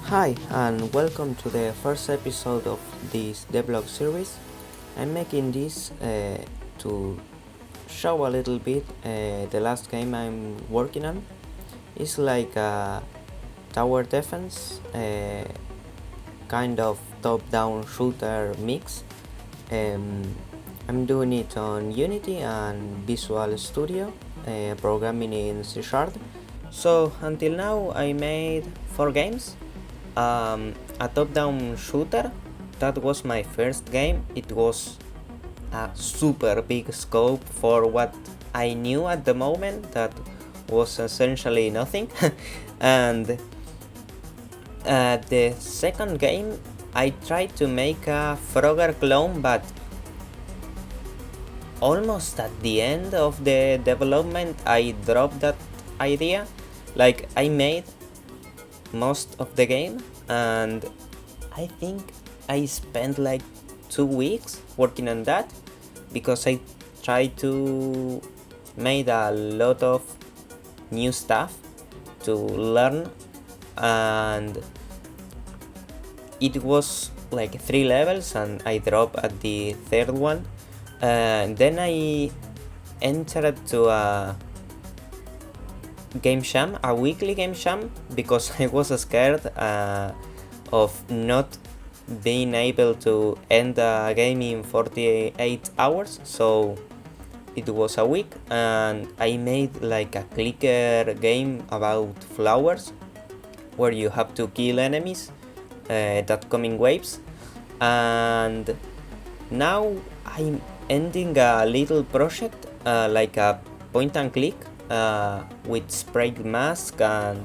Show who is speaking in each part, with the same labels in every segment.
Speaker 1: Hi and welcome to the first episode of this Devlog series. I'm making this to show a little bit the last game I'm working on. It's like a tower defense, kind of top-down shooter mix. I'm doing it on Unity and Visual Studio, programming in C#. So until now I made 4 games. A top-down shooter, that was my first game. It was a super big scope for what I knew at the moment, that was essentially nothing. And the second game I tried to make a Frogger clone, but almost at the end of the development I dropped that idea. Like, I made most of the game and I think I spent like 2 weeks working on that, because I tried to make a lot of new stuff to learn, and it was like 3 levels and I dropped at the 3rd one. Then I entered to a game jam, a weekly game jam, because I was scared of not being able to end a game in 48 hours, so it was a week and I made like a clicker game about flowers where you have to kill enemies that come in waves. And now I'm ending a little project, like a point and click with spray mask, and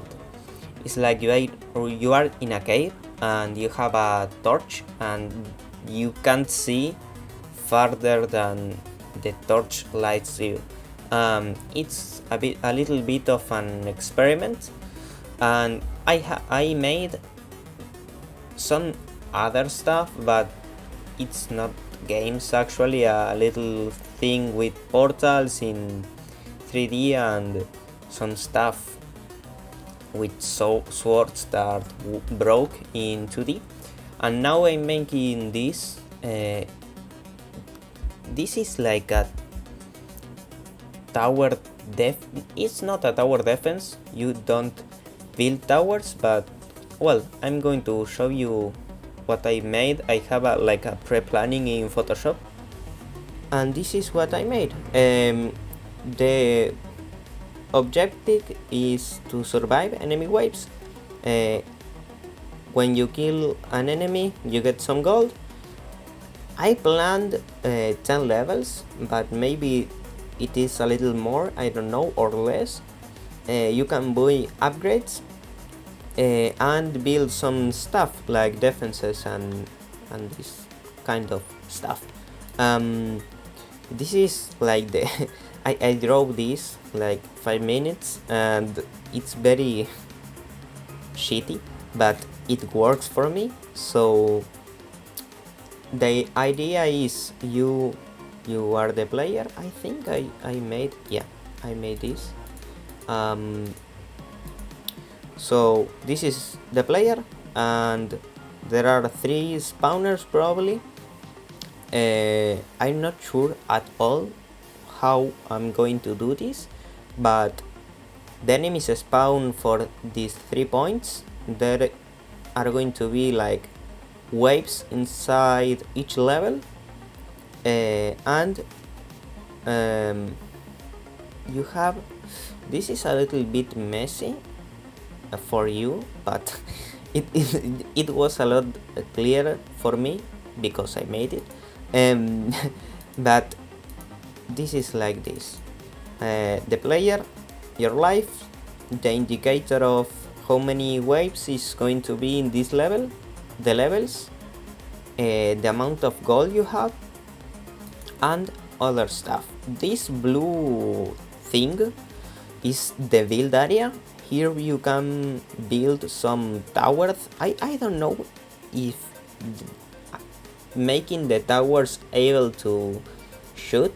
Speaker 1: it's like you are in a cave and you have a torch and you can't see farther than the torch lights you. It's a little bit of an experiment, and I made some other stuff, but it's not games, actually a little thing with portals in 3D and some stuff with swords that broke in 2D. And now I'm making this. This is like a tower it's not a tower defense, you don't build towers, but well, I'm going to show you what I made. I have like a pre-planning in Photoshop, and this is what I made. The objective is to survive enemy waves. When you kill an enemy, you get some gold. I planned 10 levels, but maybe it is a little more, I don't know, or less. You can buy upgrades and build some stuff like defenses and this kind of stuff. This is like the I drove this like 5 minutes and it's very shitty, but it works for me. So the idea is you are the player. I think I made this. So this is the player and there are 3 spawners probably. I'm not sure at all how I'm going to do this, but the enemies spawn for these 3 points. There are going to be like waves inside each level, and you have, this is a little bit messy for you, but it was a lot clearer for me because I made it. But this is like this. The player, your life, the indicator of how many waves is going to be in this level, the levels, the amount of gold you have, and other stuff. This blue thing is the build area. Here you can build some towers. I don't know if making the towers able to shoot.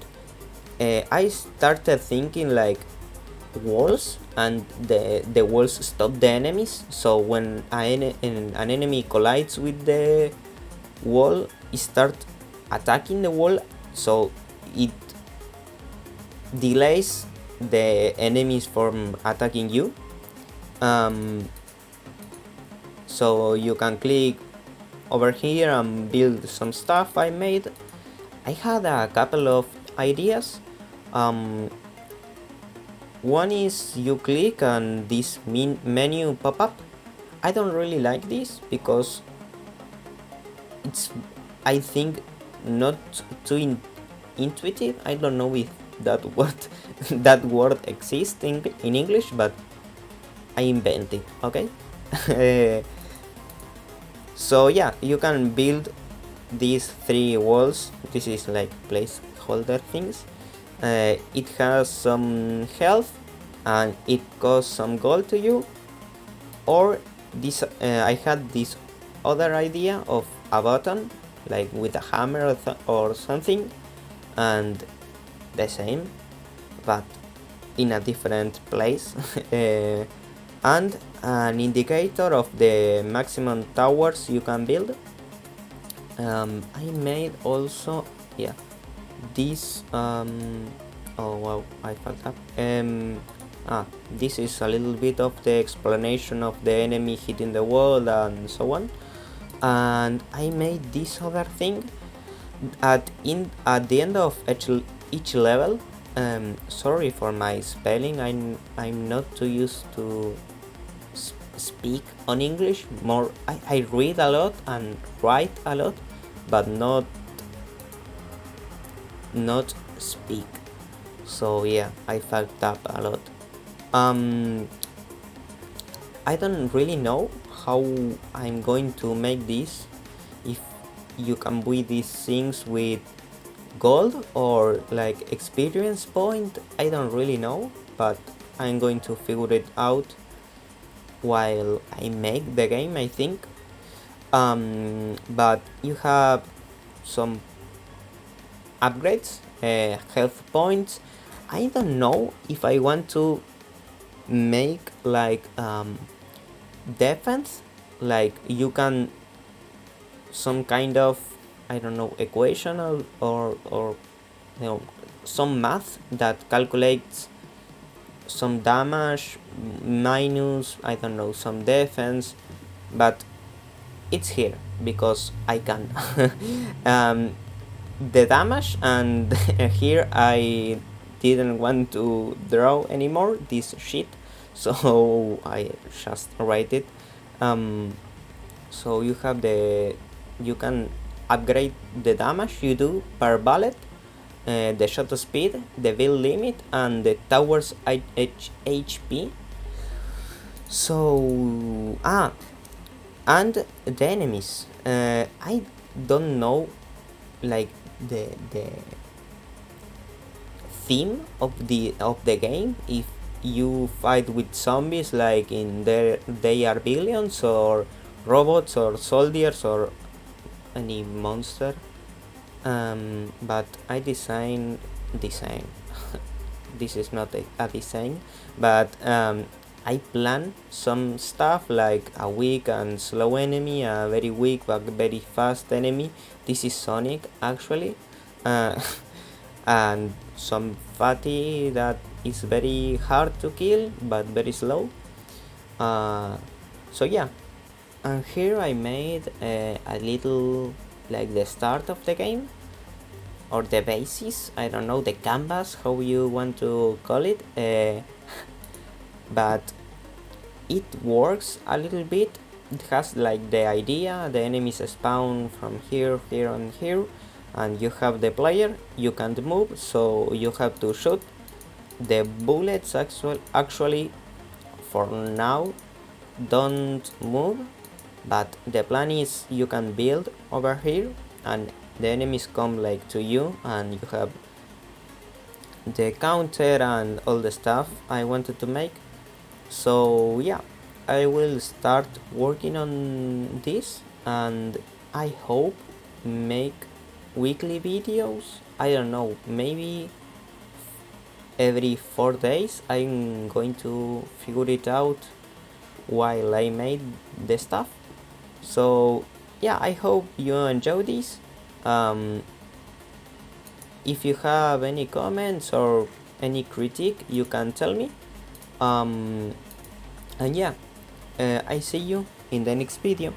Speaker 1: I started thinking like walls, and the walls stop the enemies. So when an enemy collides with the wall, it starts attacking the wall, so it delays the enemies from attacking you. So you can click over here and build some stuff I made. I had a couple of ideas. One is you click and this menu pop up. I don't really like this because it's, I think, not too intuitive. I don't know if that word that word exists in English, but I invented. Okay. So yeah, you can build these 3 walls. This is like placeholder things. It has some health and it costs some gold to you. Or this, I had this other idea of a button, like with a hammer or something, and the same, but in a different place. And an indicator of the maximum towers you can build. I made also, yeah, this, oh wow, I fucked up. This is a little bit of the explanation of the enemy hitting the wall and so on. And I made this other thing at the end of each level. Sorry for my spelling. I'm not too used to speak on English. More, I read a lot and write a lot, but not speak. So yeah, I fucked up a lot. I don't really know how I'm going to make this, if you can buy these things with gold or like experience point. I don't really know, but I'm going to figure it out while I make the game, I think. But you have some upgrades, health points. I don't know if I want to make like defense, like you can some kind of, I don't know, equation or you know, some math that calculates some damage minus, I don't know, some defense, but it's here because I can. The damage, and here I didn't want to draw anymore this shit, so I just write it. So you have you can upgrade the damage you do per bullet, the shot speed, the build limit, and the tower's HP. So and the enemies. I don't know, like the theme of the game. If you fight with zombies like in they are billions, or robots or soldiers or any monster. But I design this is not a design, but I plan some stuff like a weak and slow enemy, a very weak but very fast enemy. This is Sonic actually. And some fatty that is very hard to kill but very slow. So yeah, and here I made a little, like the start of the game, or the basis, I don't know, the canvas, how you want to call it. But it works a little bit. It has like the idea, the enemies spawn from here, here and here, and you have the player, you can't move, so you have to shoot. The bullets actually for now don't move, but the plan is you can build over here and the enemies come like to you, and you have the counter and all the stuff I wanted to make. So yeah, I will start working on this, and I hope make weekly videos. I don't know, maybe every 4 days I'm going to figure it out while I made the stuff. So yeah, I hope you enjoy this. If you have any comments or any critique, you can tell me. And yeah, I see you in the next video.